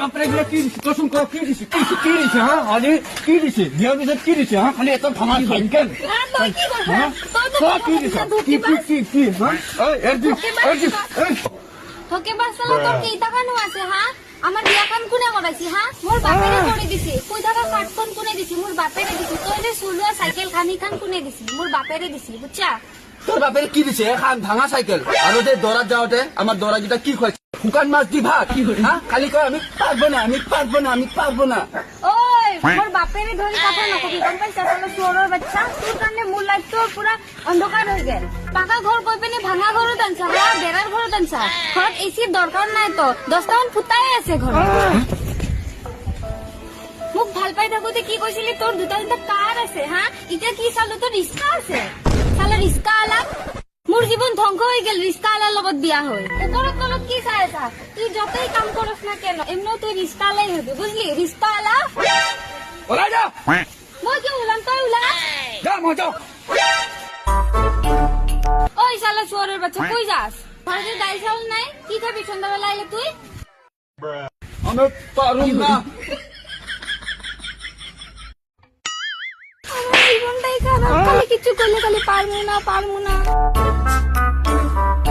বাপরে এগুলো কি দিছে কসম কর কি দিছে কি দিছে হ্যাঁ আরে কি দিছে বিয়ার বিছত কি দিছে হ্যাঁ খালি এত ভাঙা খাই কেন তুই কি করছ তো কি দিছে কি হ্যাঁ এই তোকে বাসলা তোর কি টাকানো আছে হ্যাঁ আমার বিয়া কাম কোনে করাইছি হ্যাঁ মোর বাপেরে করে দিছি কই টাকা কাটকন কোনে দিছি মোর বাপেরে দিছি তোরে সুলুয়া সাইকেল খানি খান কোনে দিছি মোর বাপেরে দিছি বুঝছা তোর বাপের কি দিছে খান ভাঙা সাইকেল আর ওদের দৌড়াত যাওয়াতে আমার দৌড়াজিটা কি খোয়াছে শুকান মাছ দি ভাত হ্যাঁ খালি কয় আমি পারবো না ওই মোর বাপেরে ধরি কথা না কবি কোন পাইছা তাহলে সুরের বাচ্চা তোর কানে মোর লাইফ তো পুরা অন্ধকার হয়ে গেল পাকা ঘর কই পেনি ভাঙা ঘরও টানছা হ্যাঁ বেড়ার ঘরও টানছা ঘর এসির দরকার নাই তো 10টা মান ফুটাই আছে ঘরে মোক ভাল পাই থাকোতে কি কৈছিলি তোর দুটা কার আছে হ্যাঁ এটা কি চালো তোর রিস্কা আছে চালা রিস্কা আলা মোর জীবন ধ্বংস হয়ে গেল রিস্কা আলার লগত বিয়া হই ওপৰত তলত কি চাই আছা তুই যতই কাম করস না কেন এমনিও তুই রিস্কা আলাই হবি বুঝলি রিস্কা আলা ওলাই যা মই কি উলাম তই উলা যা মই যাও ওই শালা শুয়োরের বাচ্চা কই যাস ঘরে ডাল চাউল নাই কি খাবি সন্ধ্যাবেলা আইলে তুই আমি পারুম না আমার জীবনটাই খারাপ খালি কিছু করলে খালি পারবো না